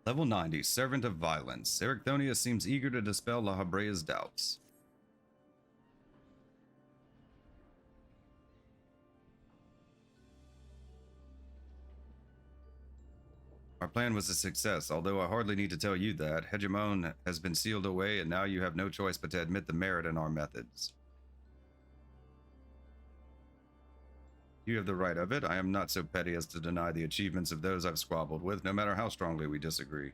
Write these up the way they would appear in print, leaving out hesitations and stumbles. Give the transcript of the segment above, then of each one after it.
Level 90, Servant of Violence. Ericthonius seems eager to dispel La Habrea's doubts. Our plan was a success, although I hardly need to tell you that. Hegemon has been sealed away, and now you have no choice but to admit the merit in our methods. You have the right of it. I am not so petty as to deny the achievements of those I've squabbled with, no matter how strongly we disagree.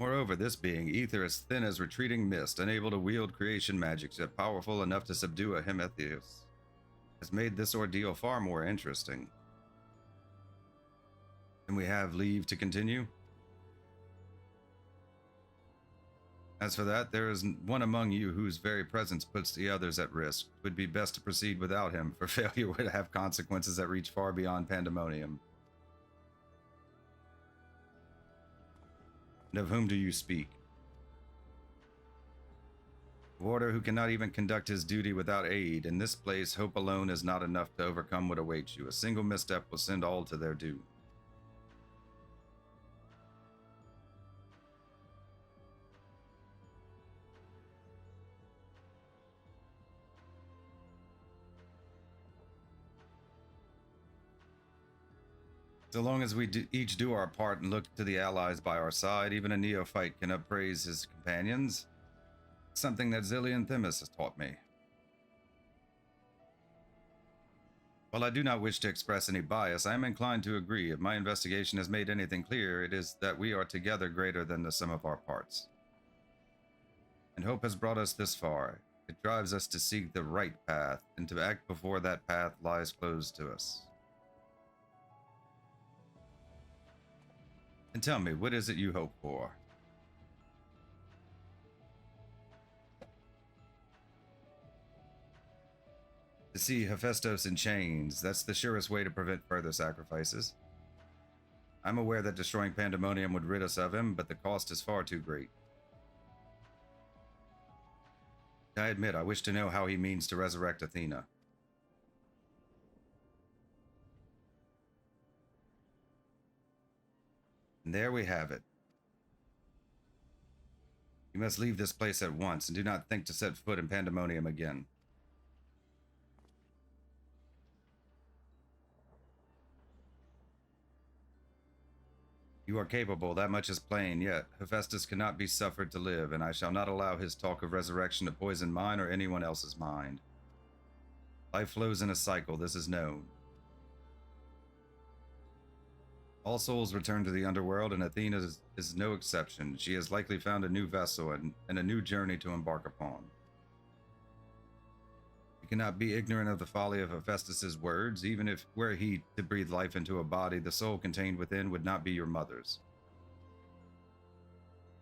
Moreover, this being, ether as thin as retreating mist, unable to wield creation magic, yet powerful enough to subdue a Hemethos, has made this ordeal far more interesting. Can we have leave to continue? As for that, there is one among you whose very presence puts the others at risk. It would be best to proceed without him, for failure would have consequences that reach far beyond Pandæmonium. And of whom do you speak? A warder who cannot even conduct his duty without aid. In this place, hope alone is not enough to overcome what awaits you. A single misstep will send all to their doom. So long as we each do our part and look to the allies by our side, even a neophyte can appraise his companions. Something that Zillion Themis has taught me. While I do not wish to express any bias, I am inclined to agree. If my investigation has made anything clear, it is that we are together greater than the sum of our parts. And hope has brought us this far. It drives us to seek the right path, and to act before that path lies closed to us. And tell me, what is it you hope for? To see Hephaestus in chains, that's the surest way to prevent further sacrifices. I'm aware that destroying Pandæmonium would rid us of him, but the cost is far too great. I admit, I wish to know how he means to resurrect Athena. And there we have it. You must leave this place at once, and do not think to set foot in Pandæmonium again. You are capable, that much is plain, yet Hephaestus cannot be suffered to live, and I shall not allow his talk of resurrection to poison mine or anyone else's mind. Life flows in a cycle, this is known. All souls return to the underworld, and Athena is no exception. She has likely found a new vessel and a new journey to embark upon. You cannot be ignorant of the folly of Hephaestus's words, even if, were he to breathe life into a body, the soul contained within would not be your mother's.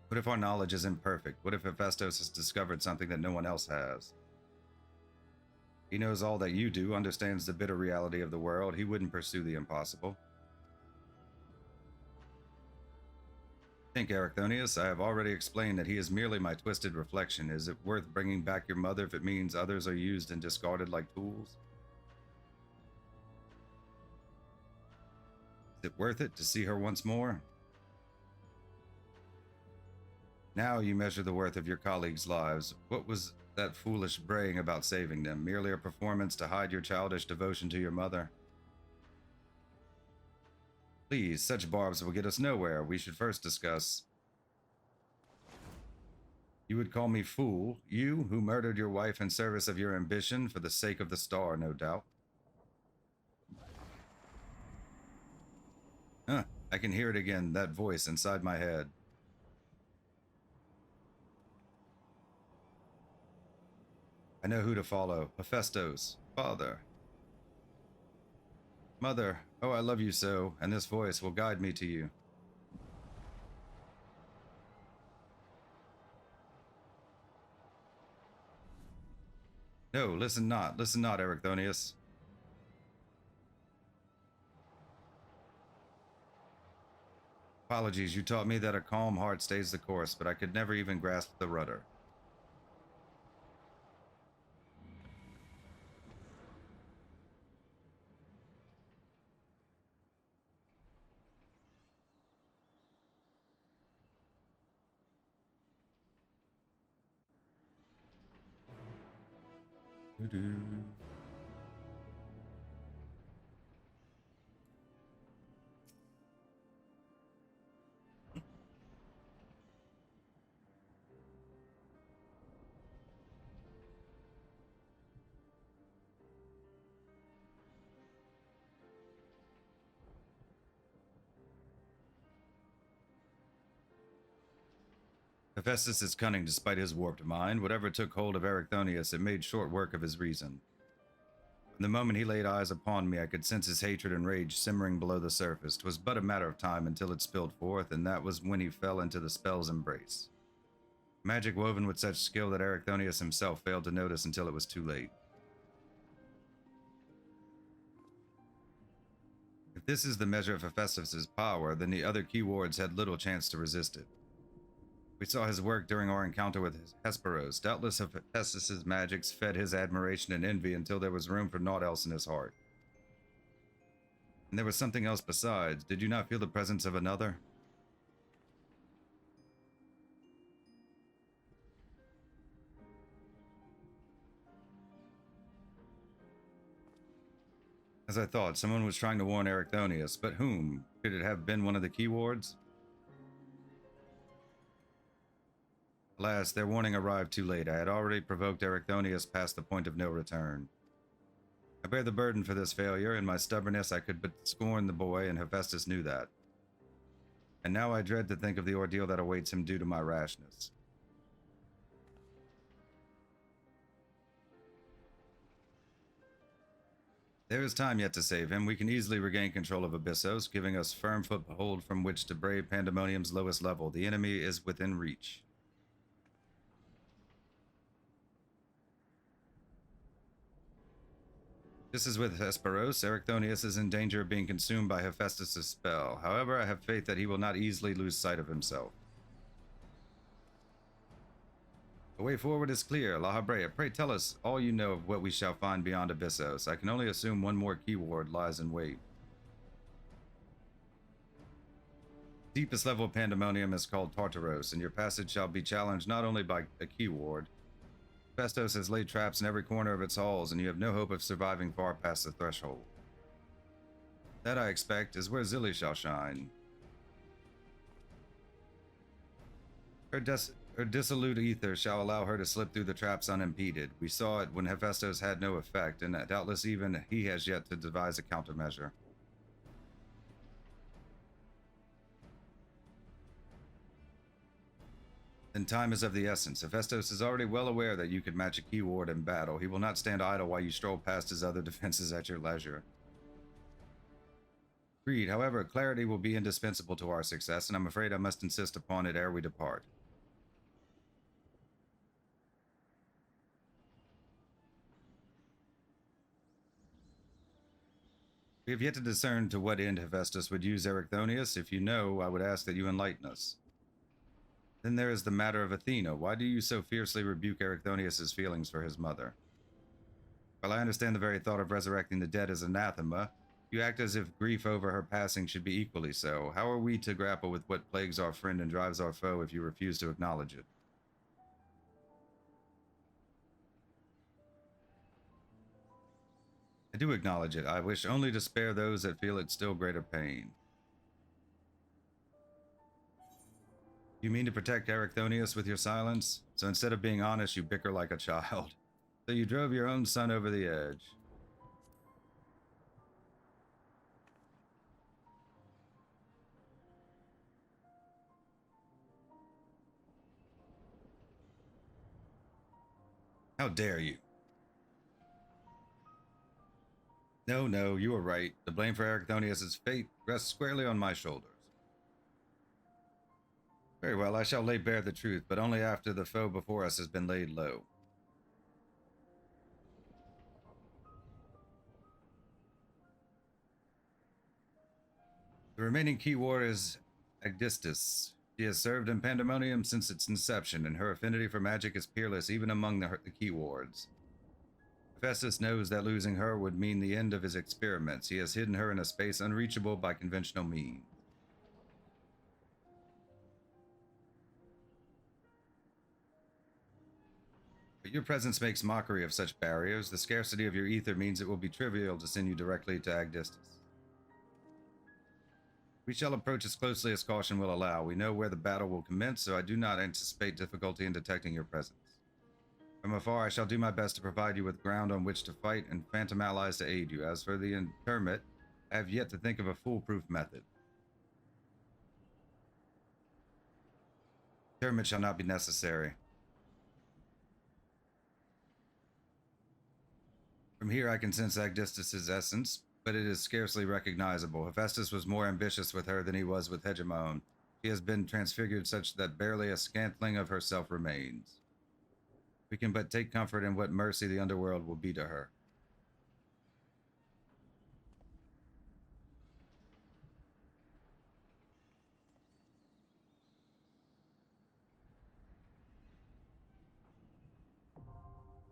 What if our knowledge is imperfect? What if Hephaestus has discovered something that no one else has? He knows all that you do, understands the bitter reality of the world. He wouldn't pursue the impossible. Think, Ericthonius, I have already explained that he is merely my twisted reflection. Is it worth bringing back your mother if it means others are used and discarded like tools? Is it worth it to see her once more? Now you measure the worth of your colleagues' lives. What was that foolish braying about saving them? Merely a performance to hide your childish devotion to your mother? Please, such barbs will get us nowhere. We should first discuss. You would call me fool, you who murdered your wife in service of your ambition for the sake of the star, no doubt. I can hear it again, that voice inside my head. I know who to follow. Hephaestus, father. Mother, oh, I love you so, and this voice will guide me to you. No, listen not, Ericthonius. Apologies, you taught me that a calm heart stays the course, but I could never even grasp the rudder. Doo-doo. Hephaestus is cunning despite his warped mind. Whatever took hold of Erichthonius, it made short work of his reason. From the moment he laid eyes upon me, I could sense his hatred and rage simmering below the surface. 'Twas but a matter of time until it spilled forth, and that was when he fell into the spell's embrace. Magic woven with such skill that Erichthonius himself failed to notice until it was too late. If this is the measure of Hephaestus's power, then the other key wards had little chance to resist it. We saw his work during our encounter with Hesperos. Doubtless Hephaestus's magics fed his admiration and envy until there was room for naught else in his heart. And there was something else besides. Did you not feel the presence of another? As I thought, someone was trying to warn Erichthonius, but whom? Could it have been one of the key wards? Alas, their warning arrived too late. I had already provoked Erichthonius past the point of no return. I bear the burden for this failure. In my stubbornness, I could but scorn the boy, and Hephaestus knew that. And now I dread to think of the ordeal that awaits him due to my rashness. There is time yet to save him. We can easily regain control of Abyssos, giving us firm foothold from which to brave Pandæmonium's lowest level. The enemy is within reach. Just as with Hesperos, Erichthonius is in danger of being consumed by Hephaestus' spell. However, I have faith that he will not easily lose sight of himself. The way forward is clear. La Habrea, pray tell us all you know of what we shall find beyond Abyssos. I can only assume one more key ward lies in wait. Deepest level of Pandæmonium is called Tartaros, and your passage shall be challenged not only by a key ward. Hephaestus has laid traps in every corner of its halls, and you have no hope of surviving far past the threshold. That, I expect, is where Zilly shall shine. Her dissolute ether shall allow her to slip through the traps unimpeded. We saw it when Hephaestus had no effect, and doubtless even he has yet to devise a countermeasure. Then time is of the essence. Hephaestus is already well aware that you could match a key ward in battle. He will not stand idle while you stroll past his other defenses at your leisure. Agreed. However, clarity will be indispensable to our success, and I'm afraid I must insist upon it ere we depart. We have yet to discern to what end Hephaestus would use Erichthonius. If you know, I would ask that you enlighten us. Then there is the matter of Athena. Why do you so fiercely rebuke Erichthonius' feelings for his mother? While I understand the very thought of resurrecting the dead is anathema, you act as if grief over her passing should be equally so. How are we to grapple with what plagues our friend and drives our foe if you refuse to acknowledge it? I do acknowledge it. I wish only to spare those that feel its still greater pain. You mean to protect Erichthonius with your silence? So instead of being honest, you bicker like a child. So you drove your own son over the edge. How dare you? No, you were right. The blame for Erichthonius' fate rests squarely on my shoulders. Very well, I shall lay bare the truth, but only after the foe before us has been laid low. The remaining key ward is Abyssos. She has served in Pandæmonium since its inception, and her affinity for magic is peerless even among the key wards. Hephaestus knows that losing her would mean the end of his experiments. He has hidden her in a space unreachable by conventional means. But your presence makes mockery of such barriers. The scarcity of your ether means it will be trivial to send you directly to Agdistus. We shall approach as closely as caution will allow. We know where the battle will commence, so I do not anticipate difficulty in detecting your presence. From afar, I shall do my best to provide you with ground on which to fight and phantom allies to aid you. As for the intermit, I have yet to think of a foolproof method. Intermit shall not be necessary. From here I can sense Agdistus's essence, but it is scarcely recognizable. Hephaestus was more ambitious with her than he was with Hegemon. She has been transfigured such that barely a scantling of herself remains. We can but take comfort in what mercy the underworld will be to her.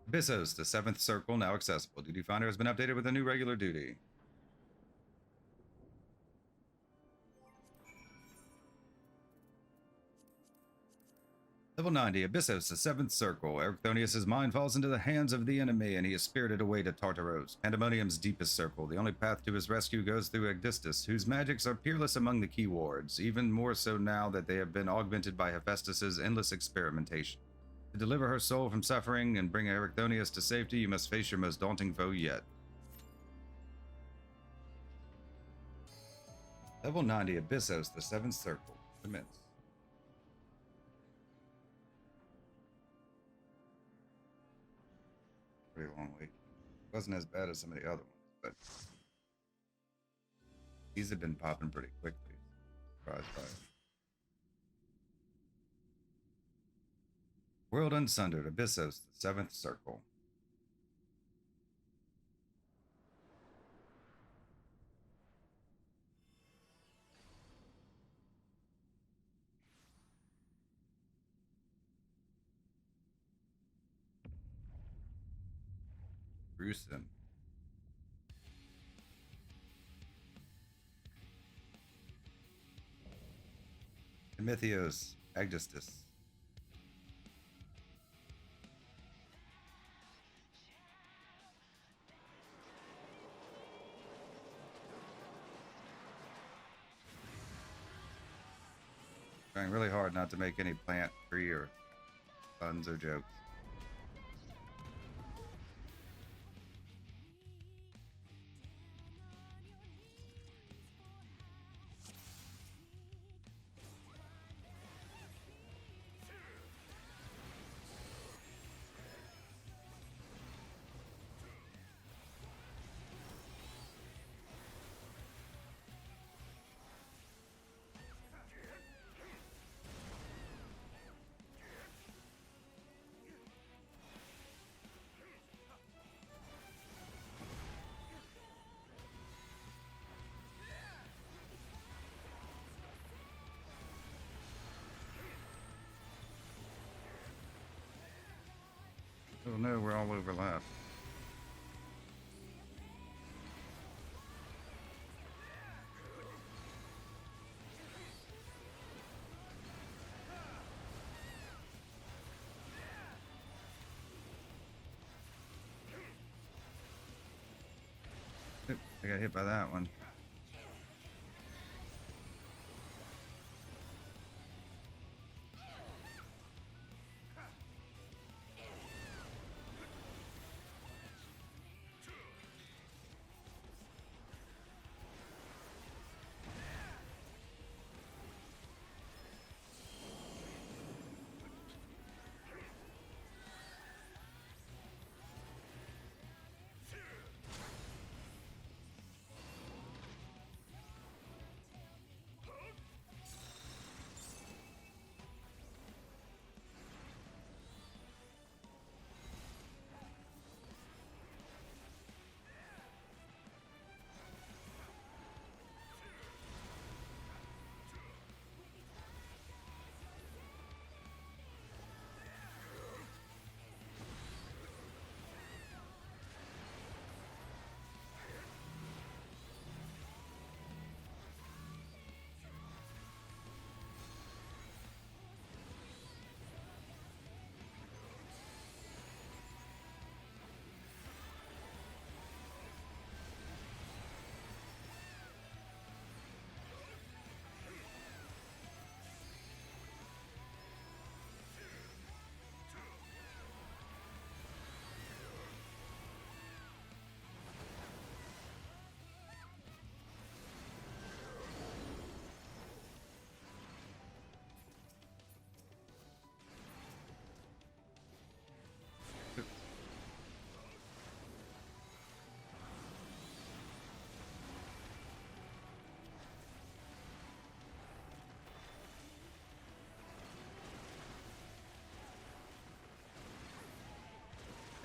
Abyssos, the 7th circle, now accessible. Duty Finder has been updated with a new regular duty. Level 90, Abyssos, the 7th circle. Ericthonius' mind falls into the hands of the enemy, and he is spirited away to Tartaros, Pandæmonium's deepest circle. The only path to his rescue goes through Agdistus, whose magics are peerless among the key wards, even more so now that they have been augmented by Hephaestus' endless experimentation. To deliver her soul from suffering and bring Ericthonius to safety, you must face your most daunting foe yet. Level 90, Abyssos, the 7th circle. Commence. Pretty long wait. Wasn't as bad as some of the other ones, but these have been popping pretty quickly. Surprised by it. World Unsundered, Abyssos, the 7th circle. Gruesome. Emithios, Agdistus. Trying really hard not to make any plant, tree, or puns or jokes. Oh no, we're all overlapped. Oop, I got hit by that one.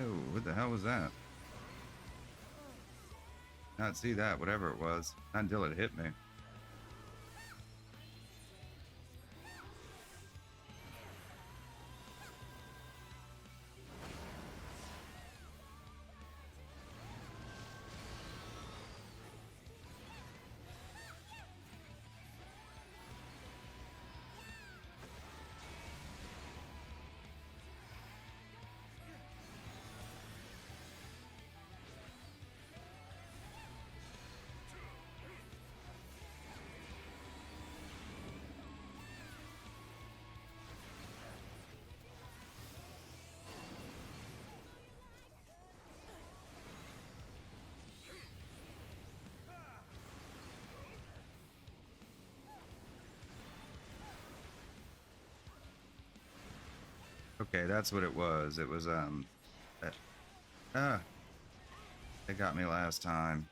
Oh, what the hell was that? Not see that, whatever it was, not until it hit me. Okay, that's what it was. It was that, ah, it got me last time.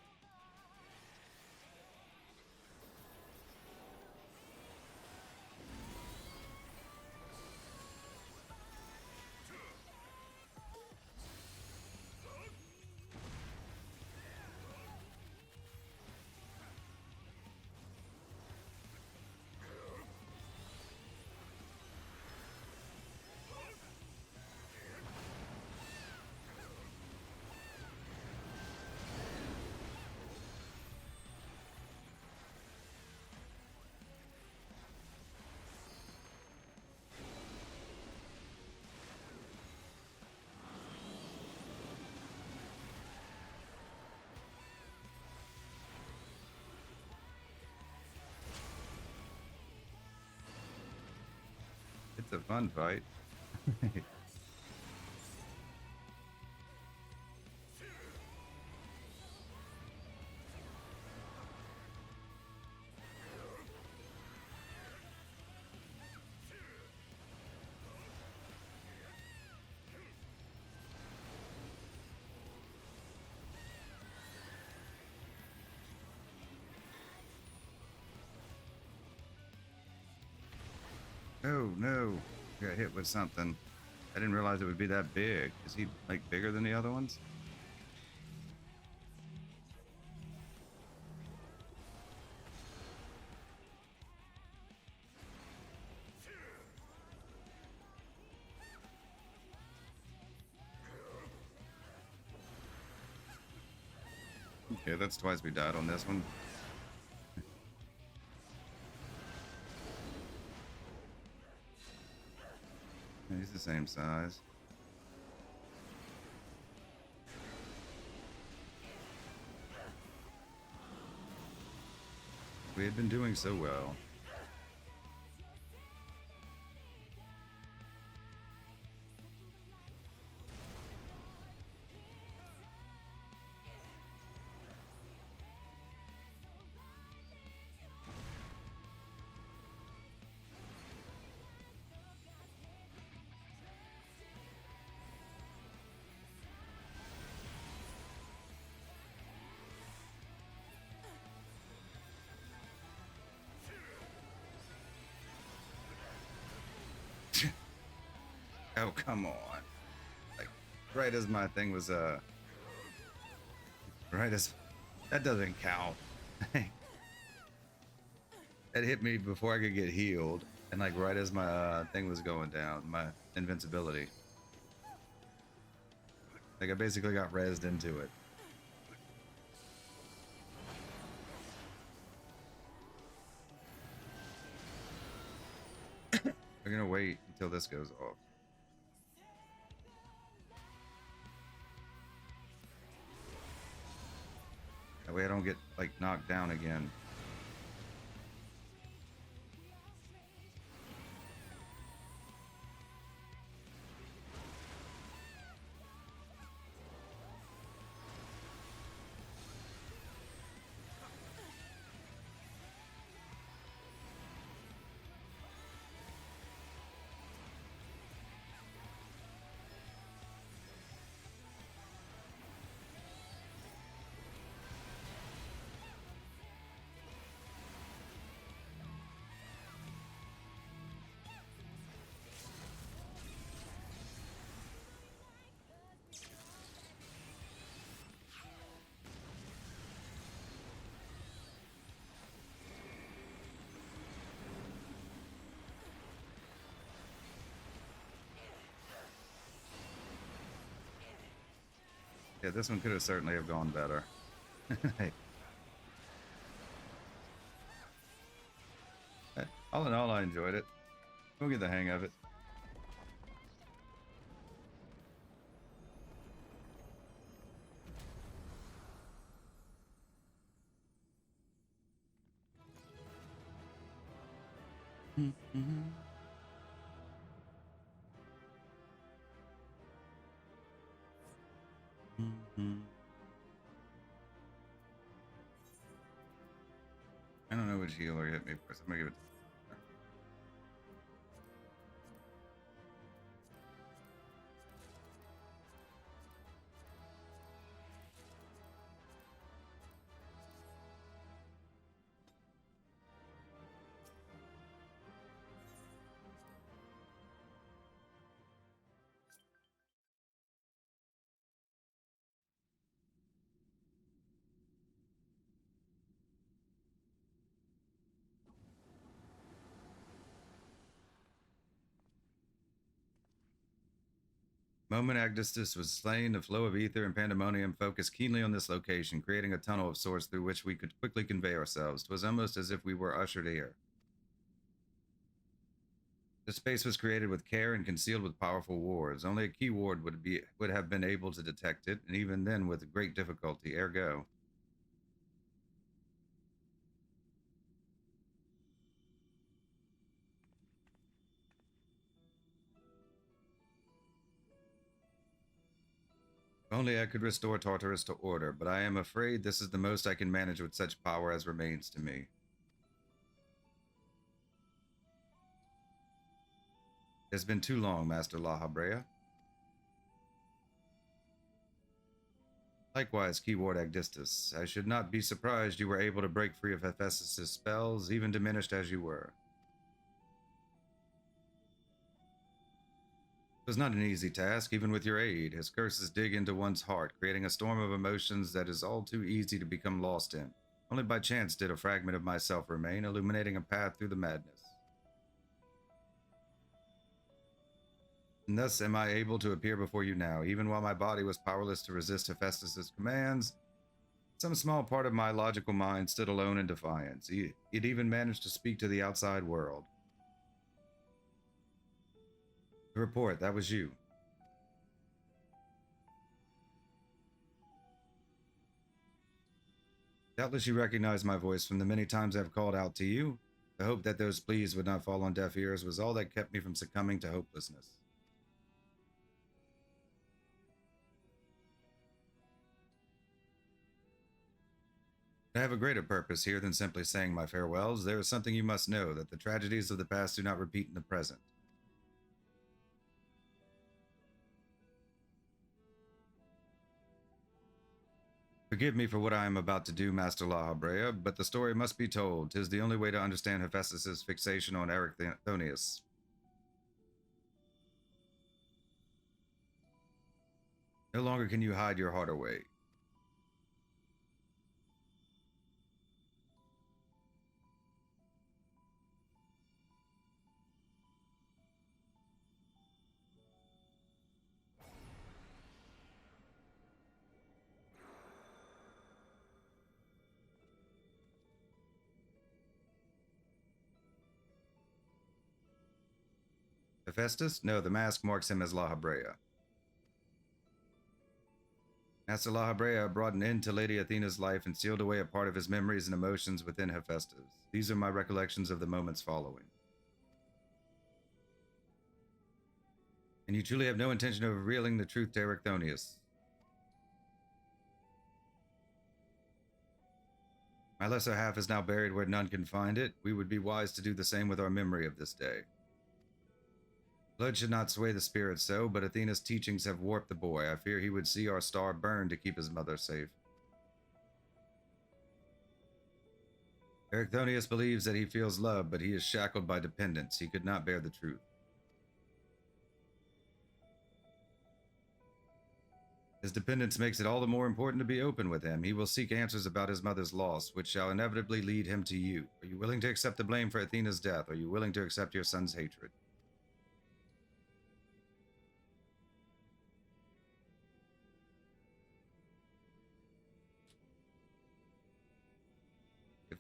It's a fun fight. Oh no, got hit with something. I didn't realize it would be that big. Is he like bigger than the other ones? Okay, that's twice we died on this one. He's the same size. We had been doing so well. Oh, come on. Like, right as my thing was, right as, that doesn't count. That hit me before I could get healed. And like, right as my thing was going down, my invincibility. Like, I basically got rezzed into it. We're gonna wait until this goes off. That way I don't get, like, knocked down again. Yeah, this one could have certainly have gone better. Hey, all in all, I enjoyed it. We'll get the hang of it. Mm-hmm. Mm-hmm. I don't know which healer hit me first. I'm gonna give it. Moment Agnestus was slain, the flow of ether and pandemonium focused keenly on this location, creating a tunnel of sorts through which we could quickly convey ourselves. 'Twas almost as if we were ushered here. The space was created with care and concealed with powerful wards. Only a key ward would have been able to detect it, and even then with great difficulty. Ergo, if only I could restore Tartarus to order, but I am afraid this is the most I can manage with such power as remains to me. It has been too long, Master La Habrea. Likewise, Keyword Agdistus, I should not be surprised you were able to break free of Hephaestus' spells, even diminished as you were. It was not an easy task, even with your aid. His curses dig into one's heart, creating a storm of emotions that is all too easy to become lost in. Only by chance did a fragment of myself remain, illuminating a path through the madness. And thus am I able to appear before you now, even while my body was powerless to resist Hephaestus' commands. Some small part of my logical mind stood alone in defiance. It even managed to speak to the outside world. The report, that was you. Doubtless you recognize my voice from the many times I've called out to you. The hope that those pleas would not fall on deaf ears was all that kept me from succumbing to hopelessness. I have a greater purpose here than simply saying my farewells. There is something you must know, that the tragedies of the past do not repeat in the present. Forgive me for what I am about to do, Master La Habrea, but the story must be told. 'Tis the only way to understand Hephaestus' fixation on Erechthonius. No longer can you hide your heart away. Hephaestus? No, the mask marks him as La Habrea. Master La Habrea brought an end to Lady Athena's life and sealed away a part of his memories and emotions within Hephaestus. These are my recollections of the moments following. And you truly have no intention of revealing the truth to Erechthonius. My lesser half is now buried where none can find it. We would be wise to do the same with our memory of this day. Blood should not sway the spirit so, but Athena's teachings have warped the boy. I fear he would see our star burn to keep his mother safe. Erechthonius believes that he feels love, but he is shackled by dependence. He could not bear the truth. His dependence makes it all the more important to be open with him. He will seek answers about his mother's loss, which shall inevitably lead him to you. Are you willing to accept the blame for Athena's death? Are you willing to accept your son's hatred?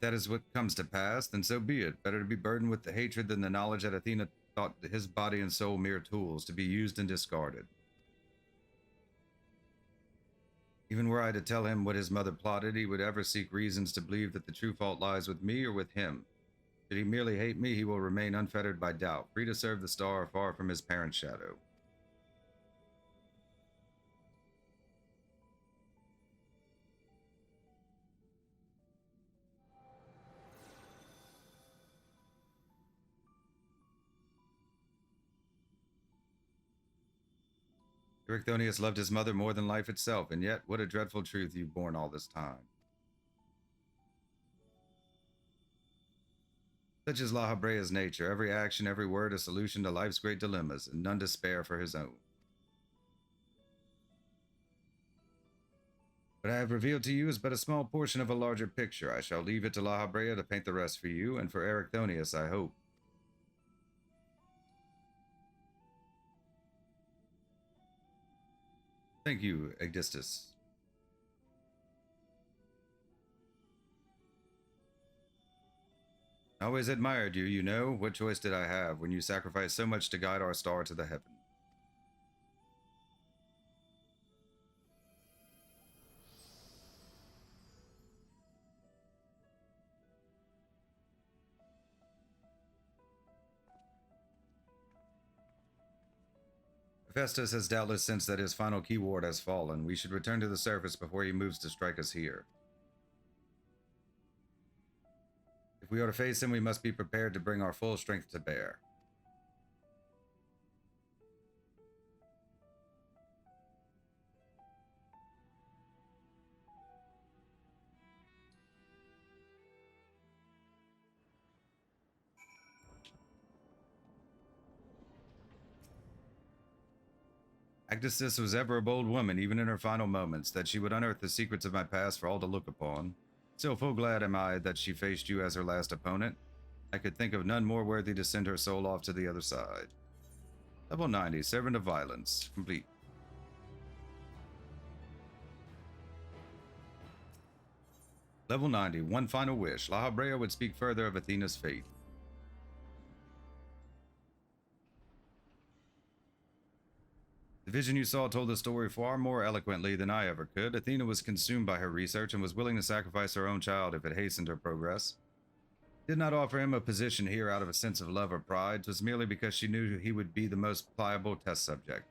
If that is what comes to pass, then so be it. Better to be burdened with the hatred than the knowledge that Athena thought his body and soul mere tools to be used and discarded. Even were I to tell him what his mother plotted, he would ever seek reasons to believe that the true fault lies with me or with him. Should he merely hate me, he will remain unfettered by doubt, free to serve the star far from his parent's shadow. Erechthonius loved his mother more than life itself, and yet what a dreadful truth you've borne all this time. Such is La Habrea's nature, every action, every word a solution to life's great dilemmas, and none to spare for his own. What I have revealed to you is but a small portion of a larger picture. I shall leave it to La Habrea to paint the rest for you, and for Erechthonius, I hope. Thank you, Abyssos. I always admired you, you know. What choice did I have when you sacrificed so much to guide our star to the heaven? Hephaestus has doubtless sensed that his final keyword has fallen. We should return to the surface before he moves to strike us here. If we are to face him, we must be prepared to bring our full strength to bear. Abyssos was ever a bold woman, even in her final moments, that she would unearth the secrets of my past for all to look upon. Still full glad am I that she faced you as her last opponent. I could think of none more worthy to send her soul off to the other side. Level 90, Servant of Violence, complete. Level 90, one final wish. La Habrea would speak further of Athena's fate. The vision you saw told the story far more eloquently than I ever could. Athena was consumed by her research and was willing to sacrifice her own child if it hastened her progress. Did not offer him a position here out of a sense of love or pride. 'Twas merely because she knew he would be the most pliable test subject.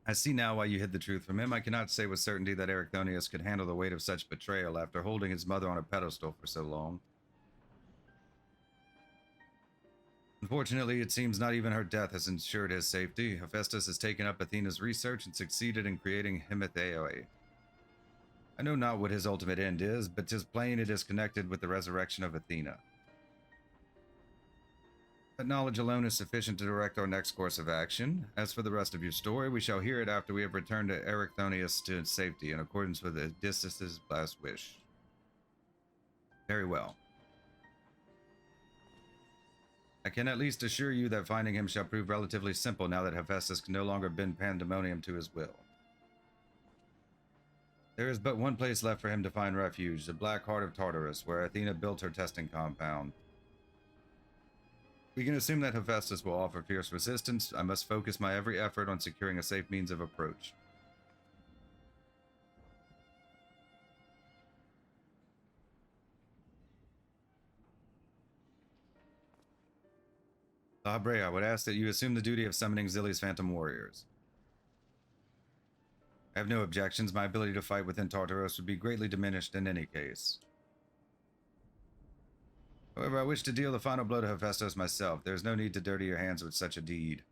I see now why you hid the truth from him. I cannot say with certainty that Erechthonius could handle the weight of such betrayal after holding his mother on a pedestal for so long. Unfortunately, it seems not even her death has ensured his safety. Hephaestus has taken up Athena's research and succeeded in creating Hematheoi. I know not what his ultimate end is, but 'tis plain it is connected with the resurrection of Athena. That knowledge alone is sufficient to direct our next course of action. As for the rest of your story, we shall hear it after we have returned to Erechthonius to safety, in accordance with Odysseus' last wish. Very well. I can at least assure you that finding him shall prove relatively simple now that Hephaestus can no longer bend Pandæmonium to his will. There is but one place left for him to find refuge, the Black Heart of Tartarus, where Athena built her testing compound. We can assume that Hephaestus will offer fierce resistance. I must focus my every effort on securing a safe means of approach. La Habrea, I would ask that you assume the duty of summoning Zilly's Phantom Warriors. I have no objections. My ability to fight within Tartarus would be greatly diminished in any case. However, I wish to deal the final blow to Hephaestus myself. There is no need to dirty your hands with such a deed.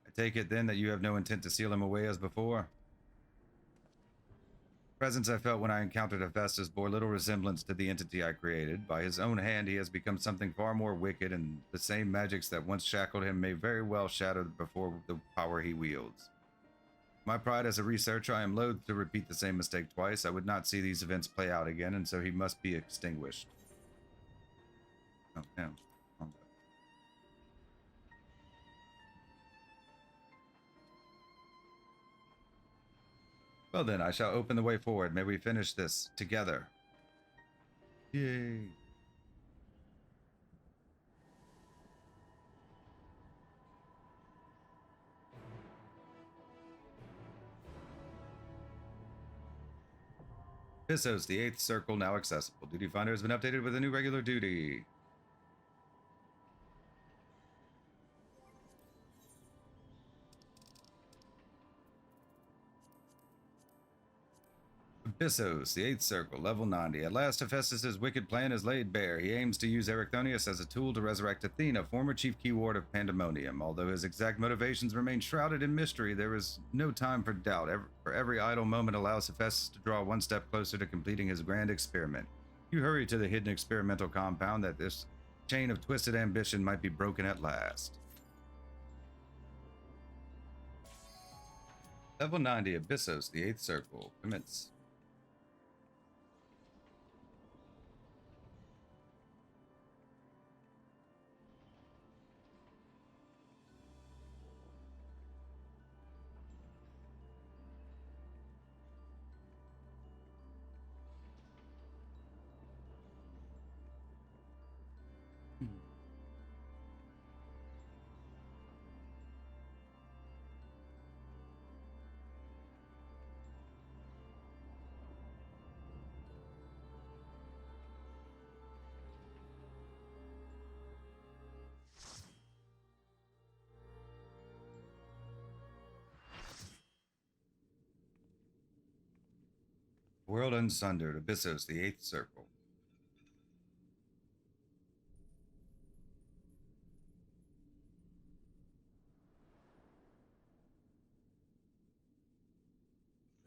I take it, then, that you have no intent to seal him away as before? The presence I felt when I encountered Hephaestus bore little resemblance to the entity I created. By his own hand, he has become something far more wicked, and the same magics that once shackled him may very well shatter before the power he wields. My pride as a researcher, I am loath to repeat the same mistake twice. I would not see these events play out again, and so he must be extinguished. Oh, no. Well then, I shall open the way forward. May we finish this together. Yay. Abyssos, the 8th circle, now accessible. Duty Finder has been updated with a new regular duty. Abyssos, the 8th circle, level 90. At last, Hephaestus' wicked plan is laid bare. He aims to use Erichthonius as a tool to resurrect Athena, former chief keyword of Pandæmonium. Although his exact motivations remain shrouded in mystery, there is no time for doubt. For every idle moment allows Hephaestus to draw one step closer to completing his grand experiment. You hurry to the hidden experimental compound that this chain of twisted ambition might be broken at last. Level 90, Abyssos, the 8th circle. Commence. World Unsundered, Abyssos, the 8th circle.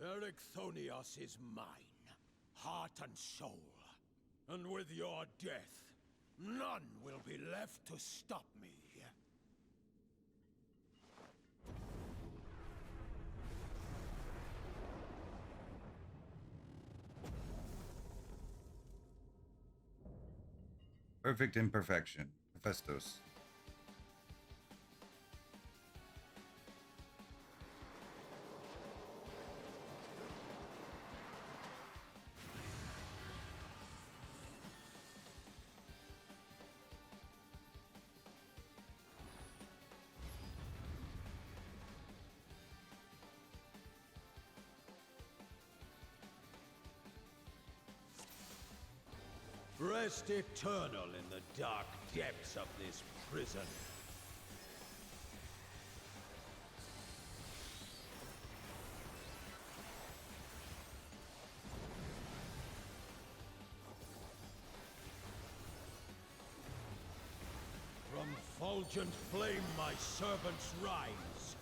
Erichthonius is mine, heart and soul. And with your death, none will be left to stop me. Perfect imperfection, Hephaestus. Rest eternal in the dark depths of this prison. From fulgent flame my servants rise.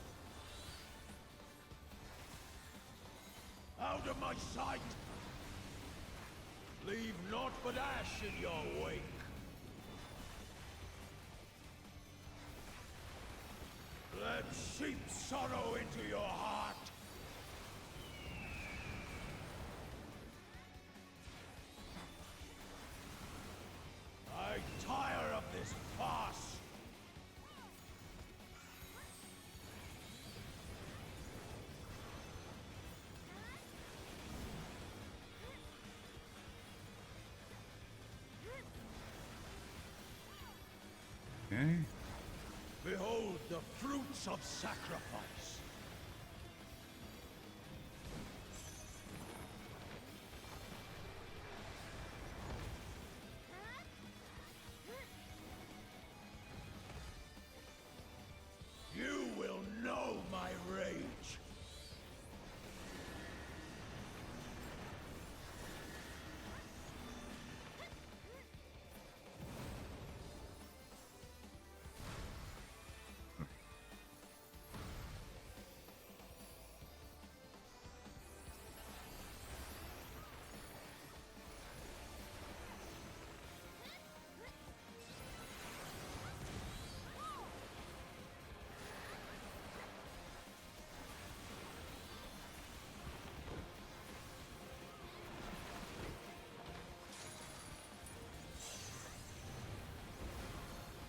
Out of my sight! Leave naught but ash in your wake. Let sheep sorrow into your heart. I tire of this farce. Okay. Behold the fruits of sacrifice. You will know my rage.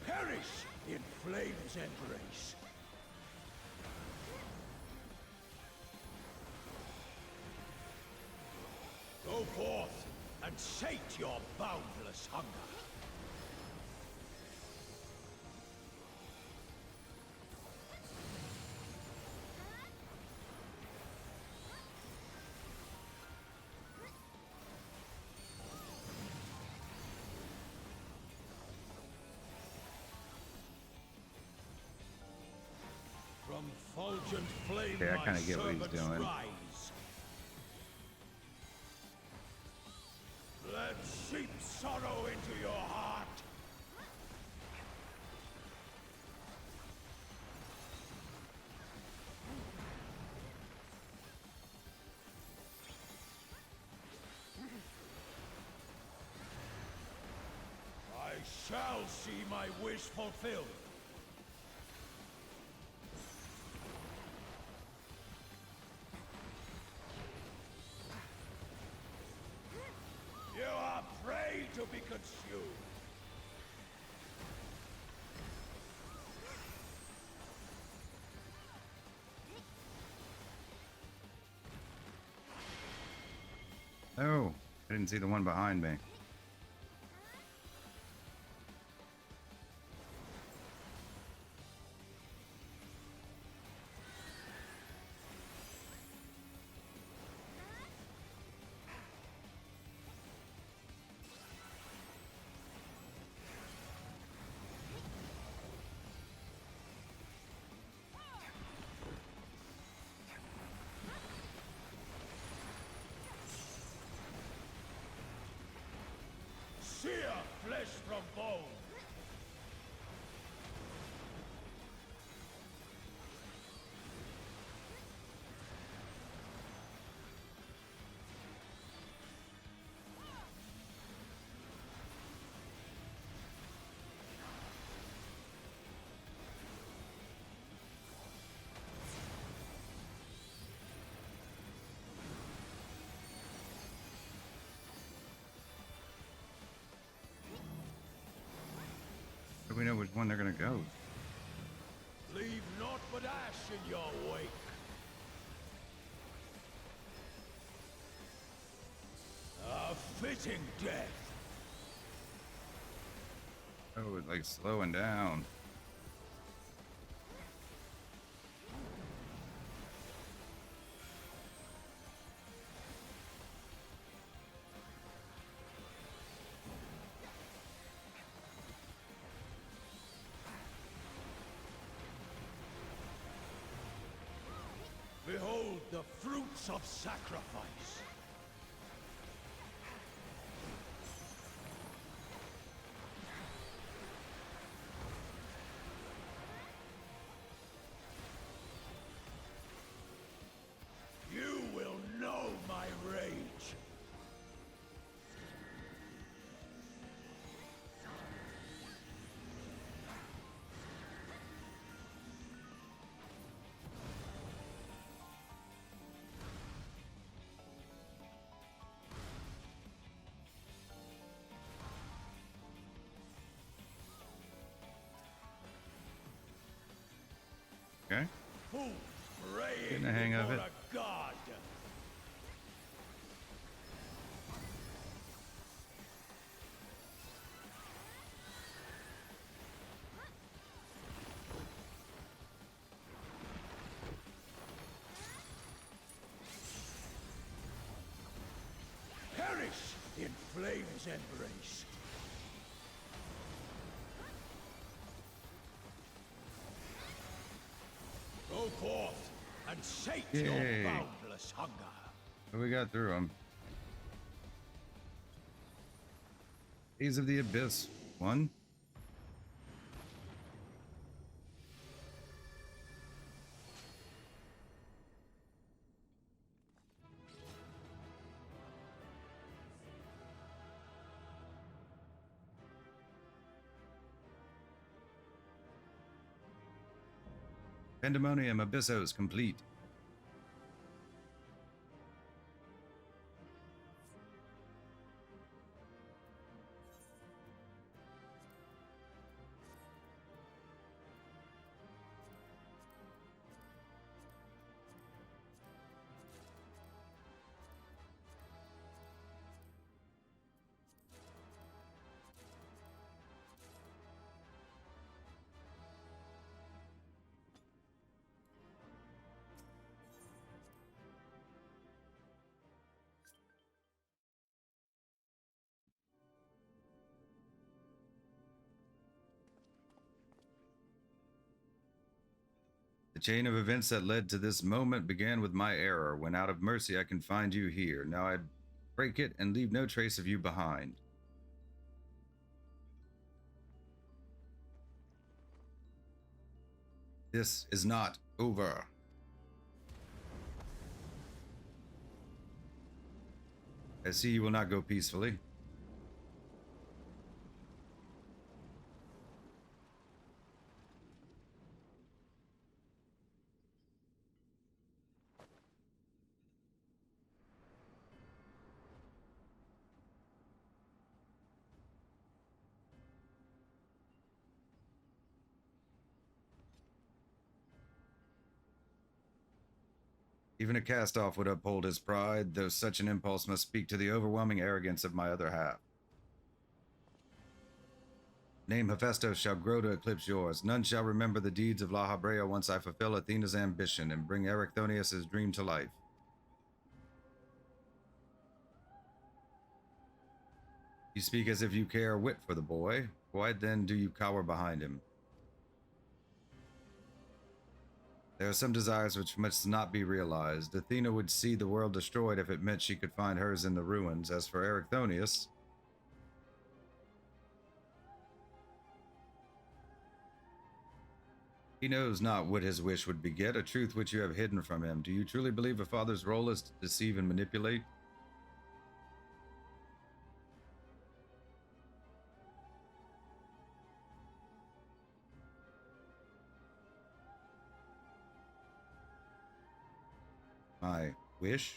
Perish in flame's embrace. and sate your boundless hunger. From fulgent flame, Okay, I my kinda get what he's servants doing. rise. Let sheep sorrow into your heart. I shall see my wish fulfilled. You are prey to be consumed. Oh, I didn't see the one behind me. Sear flesh from bone. How do we know which one they're gonna go? Leave naught but ash in your wake. A fitting death. Oh, it's like slowing down. Behold the fruits of sacrifice. You will know my rage. Okay. Fools praying Getting the hang of before it. a god. Perish in flame's embrace. Go forth and sate your Yay. boundless hunger. What we got through them? Days of the Abyss. One. Pandæmonium Abyssos complete. The chain of events that led to this moment began with my error, when out of mercy I confined you here. Now I break it and leave no trace of you behind. This is not over. I see you will not go peacefully. Even a cast-off would uphold his pride, though such an impulse must speak to the overwhelming arrogance of my other half. Name Hephaestus shall grow to eclipse yours. None shall remember the deeds of La Habrea once I fulfill Athena's ambition and bring Erichthonius' dream to life. You speak as if you care a whit for the boy. Why then do you cower behind him? There are some desires which must not be realized. Athena would see the world destroyed if it meant she could find hers in the ruins. As for Erichthonius, he knows not what his wish would beget, a truth which you have hidden from him. Do you truly believe a father's role is to deceive and manipulate? My wish?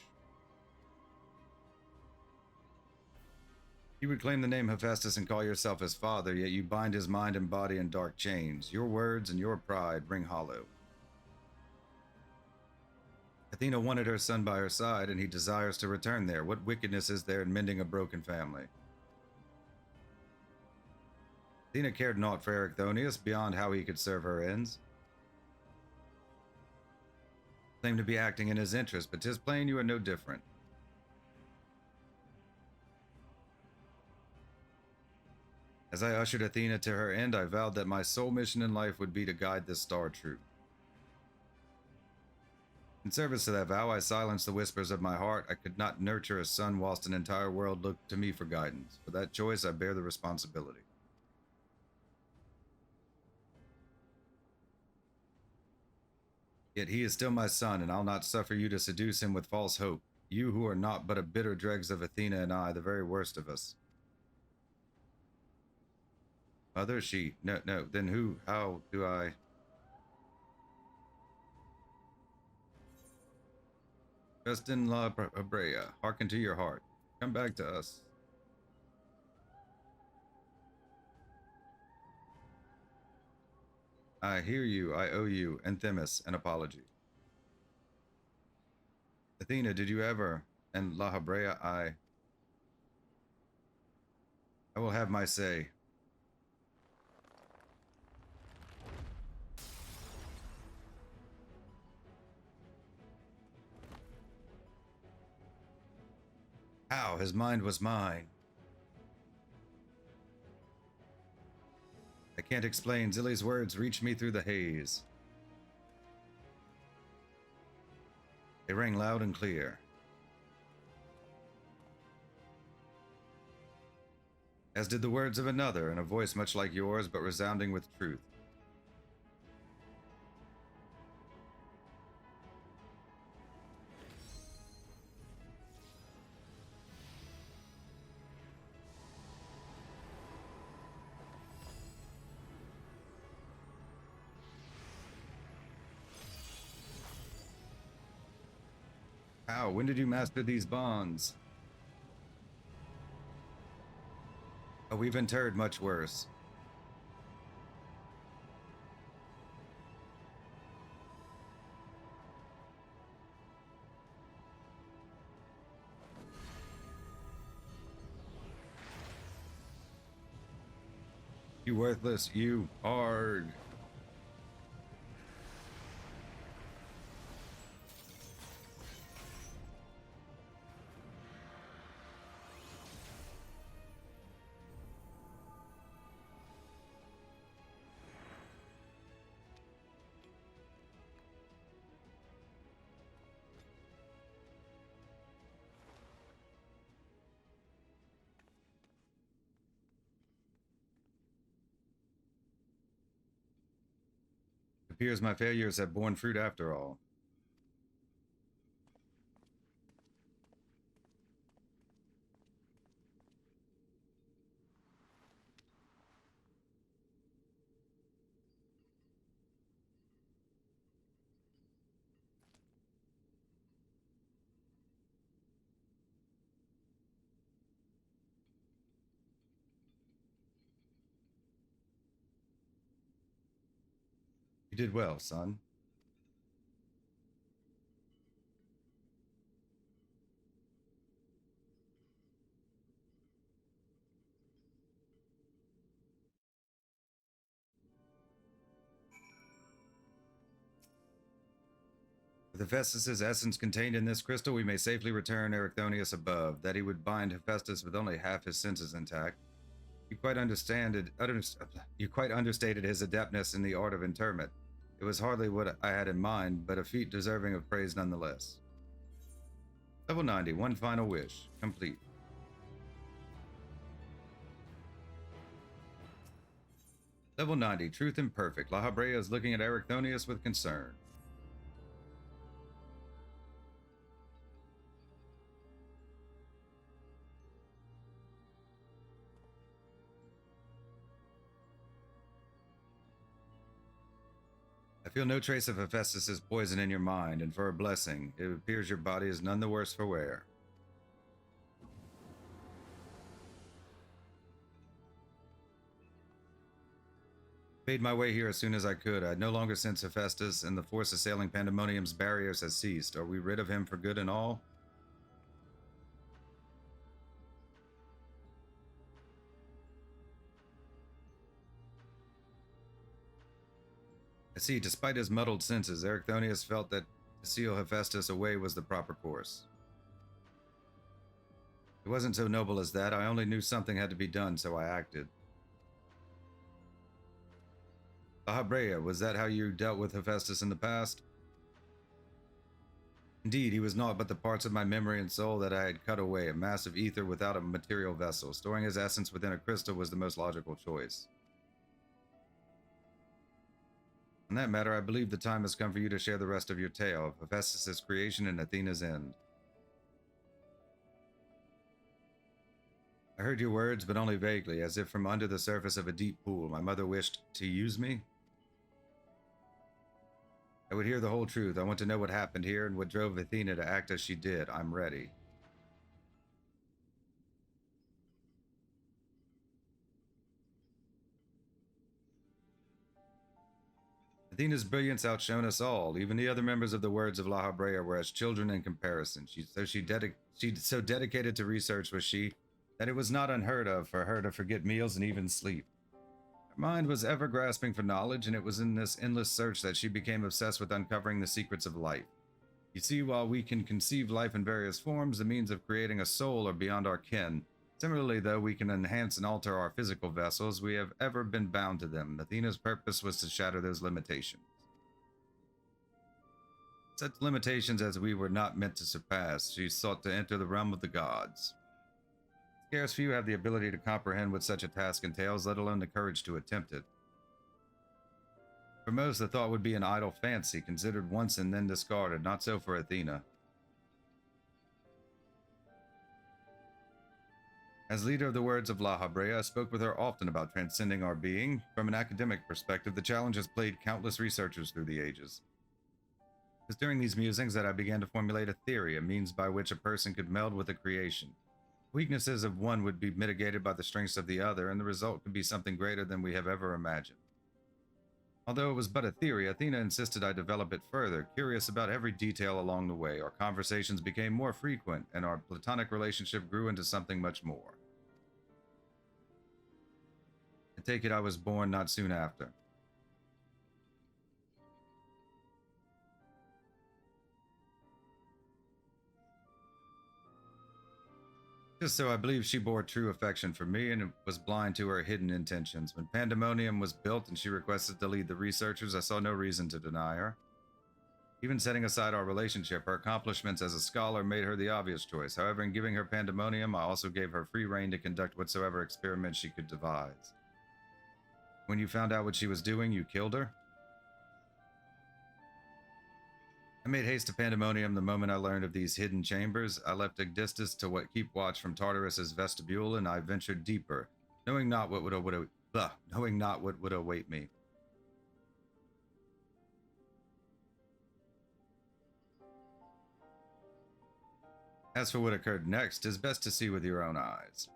You would claim the name Hephaestus and call yourself his father, yet you bind his mind and body in dark chains. Your words and your pride ring hollow. Athena wanted her son by her side, and he desires to return there. What wickedness is there in mending a broken family? Athena cared naught for Erichthonius beyond how he could serve her ends. Claimed to be acting in his interest, but 'tis plain you are no different. As I ushered Athena to her end, I vowed that my sole mission in life would be to guide this star true. In service to that vow, I silenced the whispers of my heart. I could not nurture a son whilst an entire world looked to me for guidance. For that choice, I bear the responsibility. Yet he is still my son, and I'll not suffer you to seduce him with false hope. You who are naught but a bitter dregs of Athena and I, the very worst of us. Mother, she... No, then who... How do I... Justin La Habrea, hearken to your heart. Come back to us. I hear you. I owe you, Anthemis, an apology. Athena, did you ever... And La Habrea, I will have my say. How? His mind was mine. I can't explain. Zilly's words reached me through the haze. They rang loud and clear. As did the words of another, in a voice much like yours, but resounding with truth. How? When did you master these bonds? Oh, we've interred much worse. You worthless, you arg. appears my failures have borne fruit after all. You did well, son. With Hephaestus' essence contained in this crystal, we may safely return Erechthonius above. That he would bind Hephaestus with only half his senses intact. You quite understated his adeptness in the art of interment. It was hardly what I had in mind, but a feat deserving of praise nonetheless. Level 90, one final wish. Complete. Level 90, Truth Imperfect. La Habrea is looking at Erechthonius with concern. I feel no trace of Hephaestus' poison in your mind, and for a blessing, it appears your body is none the worse for wear. Made my way here as soon as I could. I no longer sense Hephaestus, and the force assailing Pandæmonium's barriers has ceased. Are we rid of him for good and all? I see, despite his muddled senses, Erechthonius felt that to seal Hephaestus away was the proper course. It wasn't so noble as that. I only knew something had to be done, so I acted. La Habrea, was that how you dealt with Hephaestus in the past? Indeed, he was naught but the parts of my memory and soul that I had cut away, a mass of ether without a material vessel. Storing his essence within a crystal was the most logical choice. On that matter, I believe the time has come for you to share the rest of your tale of Hephaestus' creation and Athena's end. I heard your words, but only vaguely, as if from under the surface of a deep pool. My mother wished to use me. I would hear the whole truth. I want to know what happened here and what drove Athena to act as she did. I'm ready. Athena's brilliance outshone us all. Even the other members of the Words of La Habrea were as children in comparison. She so dedicated to research was she that it was not unheard of for her to forget meals and even sleep. Her mind was ever grasping for knowledge, and it was in this endless search that she became obsessed with uncovering the secrets of life. You see, while we can conceive life in various forms, the means of creating a soul are beyond our ken. Similarly, though we can enhance and alter our physical vessels, we have ever been bound to them. Athena's purpose was to shatter those limitations. Such limitations as we were not meant to surpass, she sought to enter the realm of the gods. Scarce few have the ability to comprehend what such a task entails, let alone the courage to attempt it. For most, the thought would be an idle fancy, considered once and then discarded. Not so for Athena. As leader of the Words of La Habrea, I spoke with her often about transcending our being. From an academic perspective, the challenge has plagued countless researchers through the ages. It was during these musings that I began to formulate a theory, a means by which a person could meld with a creation. Weaknesses of one would be mitigated by the strengths of the other, and the result could be something greater than we have ever imagined. Although it was but a theory, Athena insisted I develop it further. Curious about every detail along the way, our conversations became more frequent, and our platonic relationship grew into something much more. I take it I was born not soon after. Just so, I believe she bore true affection for me and was blind to her hidden intentions. When Pandæmonium was built and she requested to lead the researchers, I saw no reason to deny her. Even setting aside our relationship, her accomplishments as a scholar made her the obvious choice. However, in giving her Pandæmonium, I also gave her free rein to conduct whatsoever experiments she could devise. When you found out what she was doing, you killed her? I made haste to Pandæmonium the moment I learned of these hidden chambers. I left Abyssos to keep watch from Tartarus's vestibule, and I ventured deeper, knowing not what would await me. As for what occurred next, 'tis best to see with your own eyes.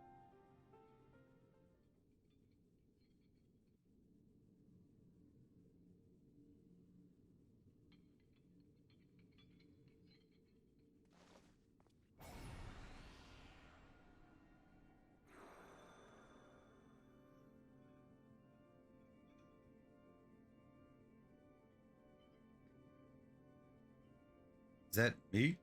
Is that me?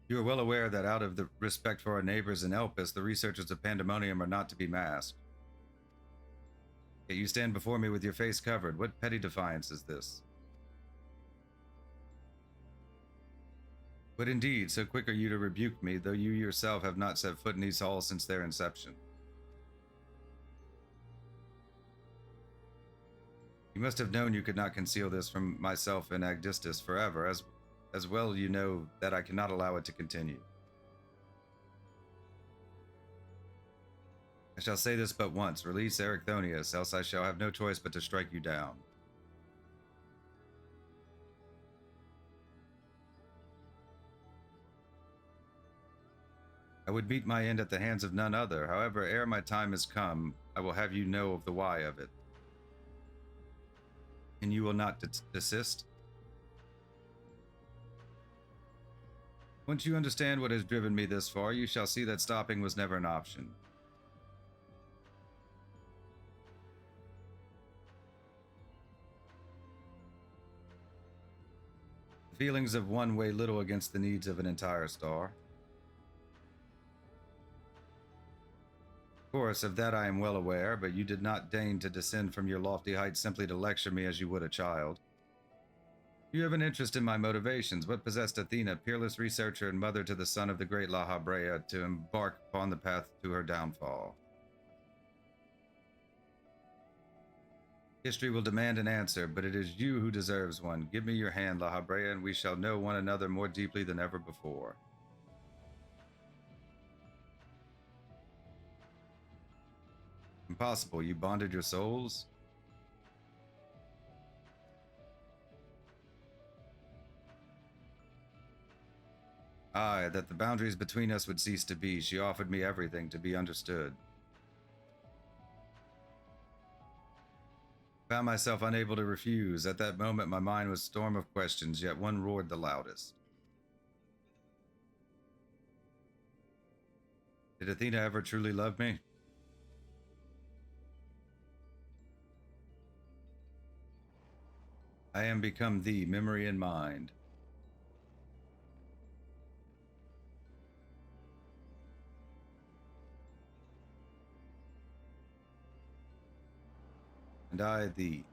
You are well aware that out of the respect for our neighbors in Elpis, the researchers of Pandæmonium are not to be masked. Yet you stand before me with your face covered. What petty defiance is this? But indeed, so quick are you to rebuke me, though you yourself have not set foot in these halls since their inception. You must have known you could not conceal this from myself and Abyssos forever, as well you know that I cannot allow it to continue. I shall say this but once, release Erichthonius, else I shall have no choice but to strike you down. I would meet my end at the hands of none other. However, ere my time is come, I will have you know of the why of it. And you will not desist? Once you understand what has driven me this far, you shall see that stopping was never an option. The feelings of one weigh little against the needs of an entire star. Of course, of that I am well aware, but you did not deign to descend from your lofty height simply to lecture me as you would a child. You have an interest in my motivations. What possessed Athena, peerless researcher and mother to the son of the great La Habrea, to embark upon the path to her downfall? History will demand an answer, but it is you who deserves one. Give me your hand, La Habrea, and we shall know one another more deeply than ever before. Impossible. You bonded your souls? Aye, that the boundaries between us would cease to be. She offered me everything to be understood. Found myself unable to refuse. At that moment, my mind was a storm of questions, yet one roared the loudest. Did Athena ever truly love me? I am become thee, memory and mind. And I thee.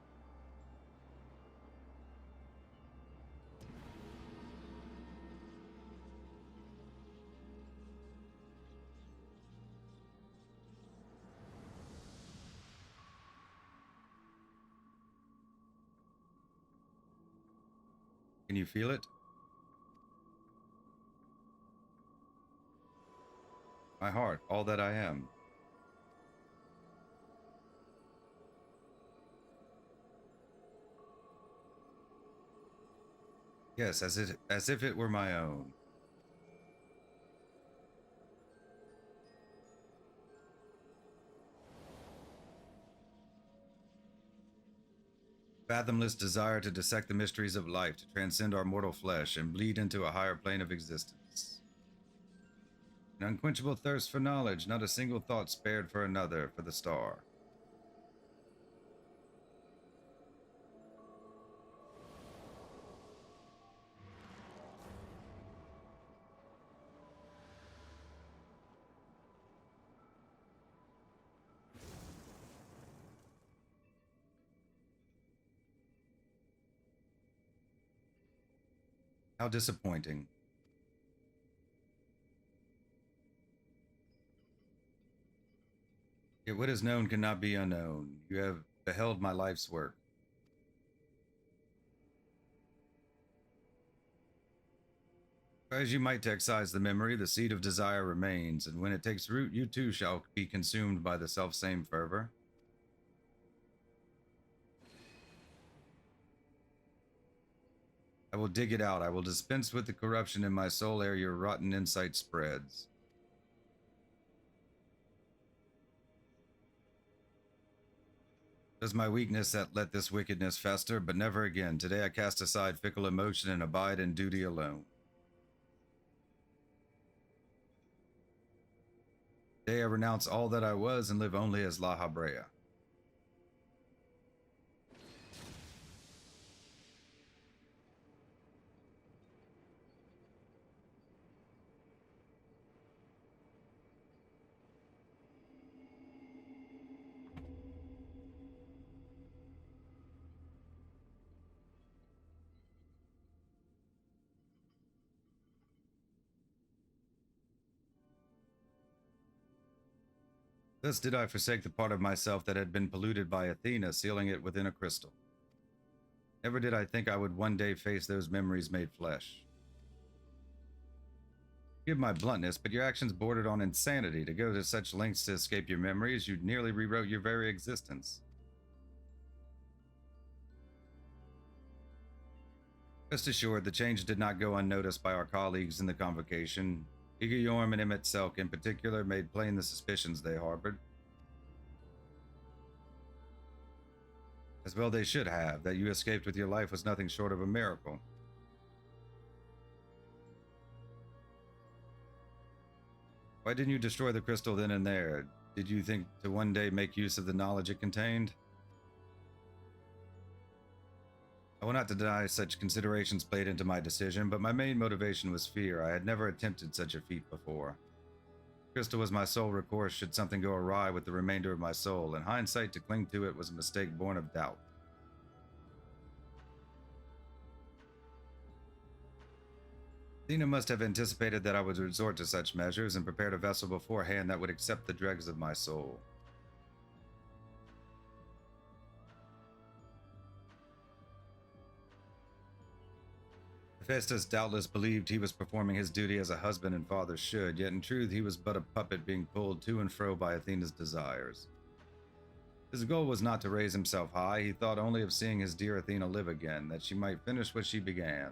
Can you feel it? My heart, all that I am. Yes, as if it were my own. Fathomless desire to dissect the mysteries of life, to transcend our mortal flesh and bleed into a higher plane of existence. An unquenchable thirst for knowledge, not a single thought spared for another, for the star. How disappointing. Yet what is known cannot be unknown. You have beheld my life's work. As you might to excise the memory, the seed of desire remains, and when it takes root, you too shall be consumed by the selfsame fervor. I will dig it out. I will dispense with the corruption in my soul ere your rotten insight spreads. Does my weakness that let this wickedness fester, but never again. Today I cast aside fickle emotion and abide in duty alone. Today I renounce all that I was and live only as La Habrea. Thus did I forsake the part of myself that had been polluted by Athena, sealing it within a crystal. Never did I think I would one day face those memories made flesh. Forgive my bluntness, but your actions bordered on insanity. To go to such lengths to escape your memories, you nearly rewrote your very existence. Rest assured, the change did not go unnoticed by our colleagues in the convocation. Igayorm and Emmett Selk in particular made plain the suspicions they harbored. As well they should have. That you escaped with your life was nothing short of a miracle. Why didn't you destroy the crystal then and there? Did you think to one day make use of the knowledge it contained? I will not deny such considerations played into my decision, but my main motivation was fear. I had never attempted such a feat before. The crystal was my sole recourse should something go awry with the remainder of my soul. In hindsight, to cling to it was a mistake born of doubt. Athena must have anticipated that I would resort to such measures and prepared a vessel beforehand that would accept the dregs of my soul. Hephaestus doubtless believed he was performing his duty as a husband and father should, yet in truth he was but a puppet being pulled to and fro by Athena's desires. His goal was not to raise himself high, he thought only of seeing his dear Athena live again, that she might finish what she began.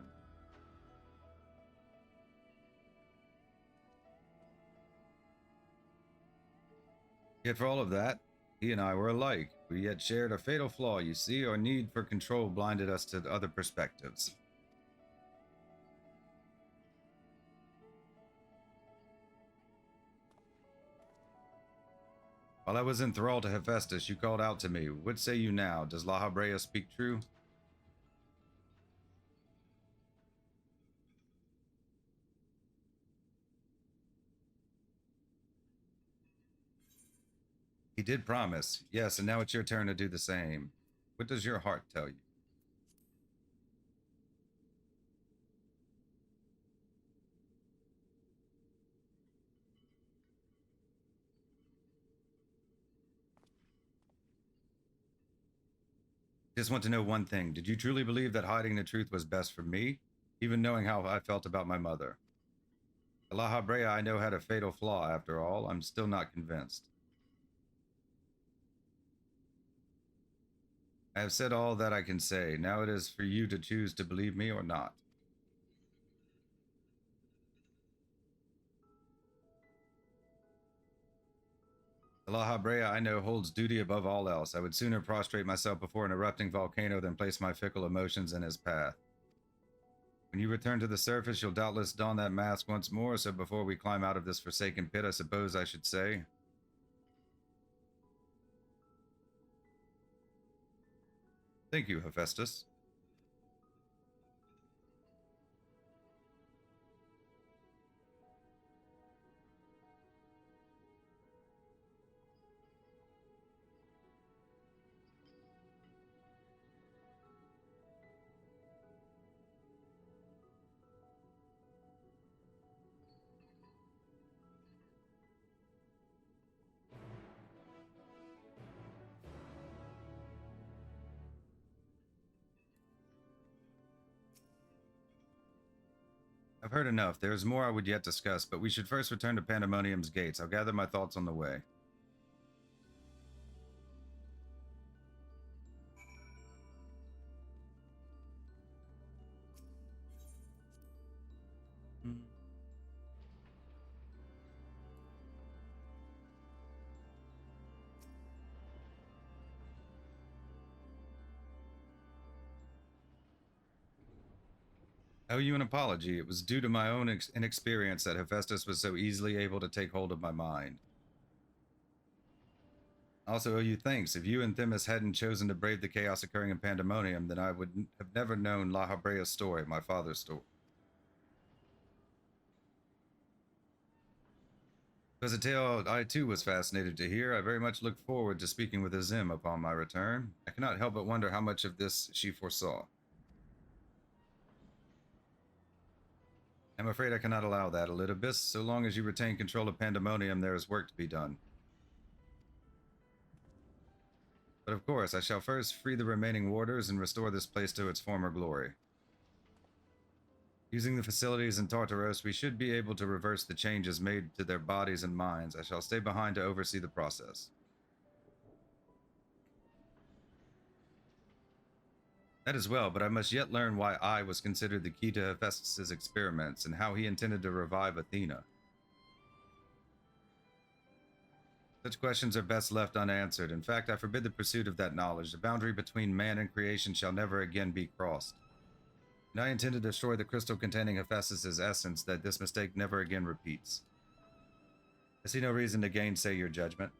Yet for all of that, he and I were alike. We yet shared a fatal flaw, you see. Our need for control blinded us to other perspectives. While I was enthralled to Hephaestus, you called out to me. What say you now? Does La Habrea speak true? He did promise. Yes, and now it's your turn to do the same. What does your heart tell you? Just want to know one thing. Did you truly believe that hiding the truth was best for me, even knowing how I felt about my mother? La Habrea I know had a fatal flaw, after all. I'm still not convinced. I have said all that I can say. Now it is for you to choose to believe me or not. The La Habrea I know holds duty above all else. I would sooner prostrate myself before an erupting volcano than place my fickle emotions in his path. When you return to the surface, you'll doubtless don that mask once more, so before we climb out of this forsaken pit, I suppose I should say. Thank you, Hephaestus. I've heard enough. There is more I would yet discuss, but we should first return to Pandemonium's gates. I'll gather my thoughts on the way. I owe you an apology. It was due to my own inexperience that Hephaestus was so easily able to take hold of my mind. I also owe you thanks. If you and Themis hadn't chosen to brave the chaos occurring in Pandemonium, then I would have never known La Habrea's story, my father's story. It was a tale I too was fascinated to hear. I very much look forward to speaking with Azim upon my return. I cannot help but wonder how much of this she foresaw. I'm afraid I cannot allow that, Elidibus. So long as you retain control of Pandemonium, there is work to be done. But of course, I shall first free the remaining warders and restore this place to its former glory. Using the facilities in Tartaros, we should be able to reverse the changes made to their bodies and minds. I shall stay behind to oversee the process. That as well, but I must yet learn why I was considered the key to Hephaestus' experiments and how he intended to revive Athena. Such questions are best left unanswered. In fact, I forbid the pursuit of that knowledge. The boundary between man and creation shall never again be crossed. And I intend to destroy the crystal containing Hephaestus' essence, that this mistake never again repeats. I see no reason to gainsay your judgment.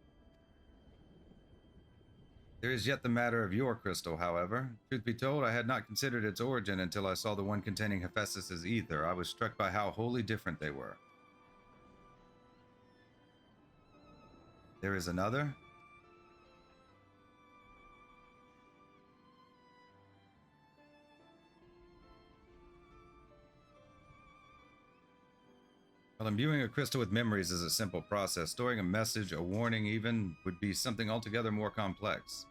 There is yet the matter of your crystal, however. Truth be told, I had not considered its origin until I saw the one containing Hephaestus' ether. I was struck by how wholly different they were. There is another? Well, imbuing a crystal with memories is a simple process. Storing a message, a warning even, would be something altogether more complex.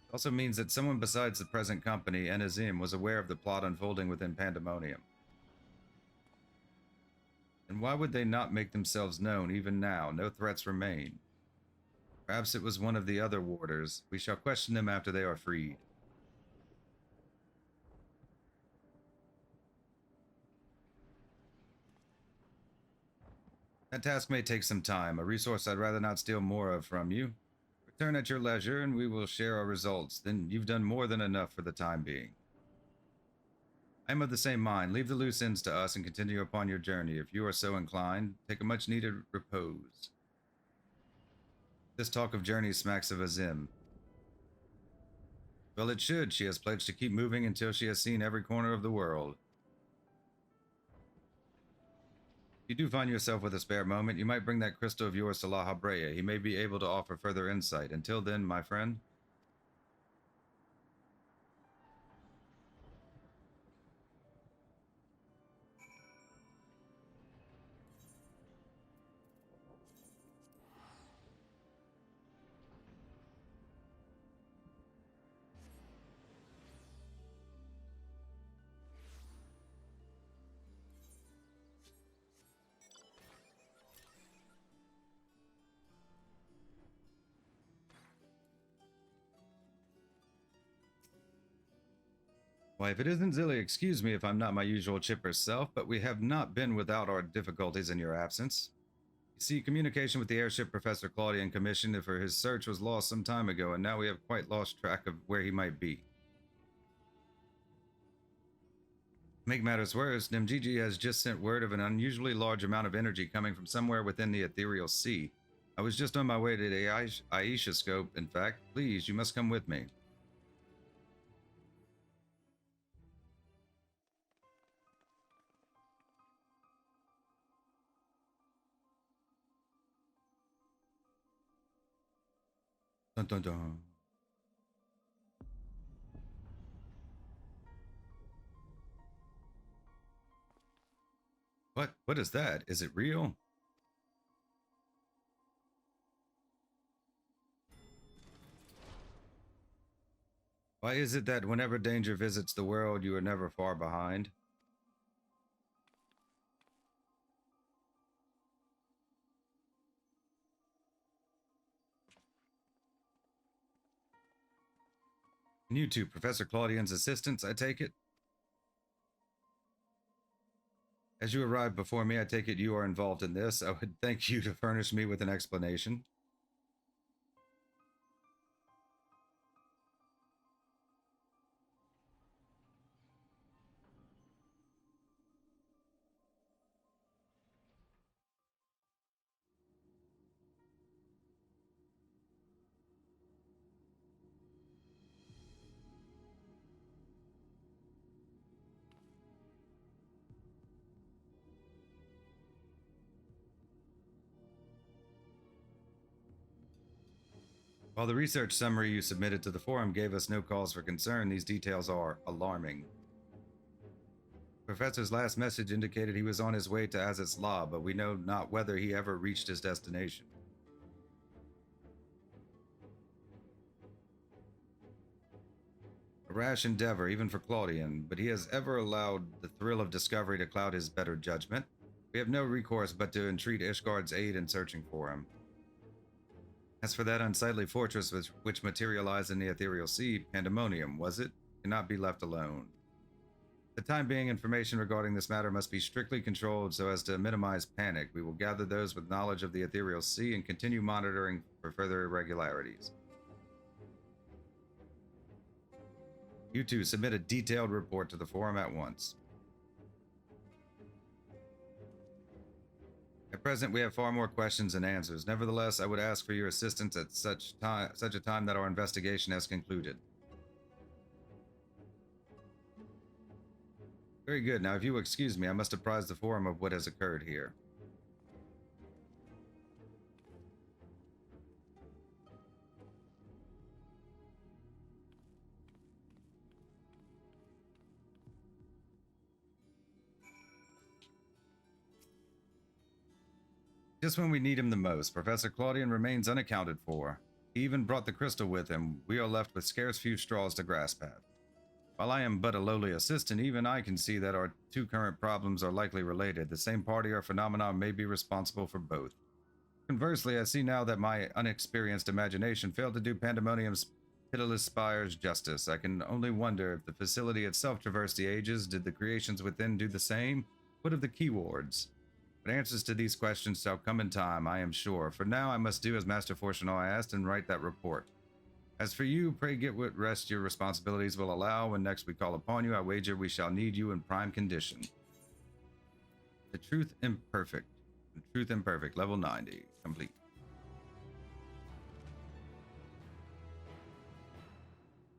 It also means that someone besides the present company and Azim was aware of the plot unfolding within Pandemonium. And why would they not make themselves known even now? No threats remain. Perhaps it was one of the other warders. We shall question them after they are freed. That task may take some time, a resource I'd rather not steal more of from you. Return at your leisure and we will share our results. Then you've done more than enough for the time being. I am of the same mind. Leave the loose ends to us and continue upon your journey. If you are so inclined, take a much needed repose. This talk of journeys smacks of Azim. Well, it should. She has pledged to keep moving until she has seen every corner of the world. If you do find yourself with a spare moment, you might bring that crystal of yours to La Habrea. He may be able to offer further insight. Until then, my friend. Why, if it isn't Zilly, excuse me if I'm not my usual chipper self, but we have not been without our difficulties in your absence. You see, communication with the airship Professor Claudian commissioned for his search was lost some time ago, and now we have quite lost track of where he might be. To make matters worse, Nemgigi has just sent word of an unusually large amount of energy coming from somewhere within the ethereal sea. I was just on my way to the Aisha scope, in fact. Please, you must come with me. Dun dun dun. What is that? Is it real? Why is it that whenever danger visits the world, you are never far behind? And you two, Professor Claudian's assistants, I take it? As you arrived before me, I take it you are involved in this. I would thank you to furnish me with an explanation. While the research summary you submitted to the forum gave us no cause for concern, these details are alarming. The Professor's last message indicated he was on his way to Aziz's Law, but we know not whether he ever reached his destination. A rash endeavor, even for Claudian, but he has ever allowed the thrill of discovery to cloud his better judgment. We have no recourse but to entreat Ishgard's aid in searching for him. As for that unsightly fortress which materialized in the ethereal sea, Pandæmonium, was it? Cannot be left alone. For the time being, information regarding this matter must be strictly controlled so as to minimize panic. We will gather those with knowledge of the ethereal sea and continue monitoring for further irregularities. You two submit a detailed report to the forum at once. At present, we have far more questions than answers. Nevertheless, I would ask for your assistance at such a time that our investigation has concluded. Very good. Now, if you will excuse me, I must apprise the forum of what has occurred here. Just when we need him the most, Professor Claudian remains unaccounted for. He even brought the crystal with him. We are left with scarce few straws to grasp at. While I am but a lowly assistant, even I can see that our two current problems are likely related. The same party or phenomenon may be responsible for both. Conversely, I see now that my unexperienced imagination failed to do Pandæmonium's pitiless spires justice. I can only wonder if the facility itself traversed the ages. Did the creations within do the same? What of the keywards? But answers to these questions shall come in time, I am sure. For now, I must do as Master Fortunato asked and write that report. As for you, pray get what rest your responsibilities will allow. When next we call upon you, I wager we shall need you in prime condition. The Truth Imperfect. Level 90. Complete.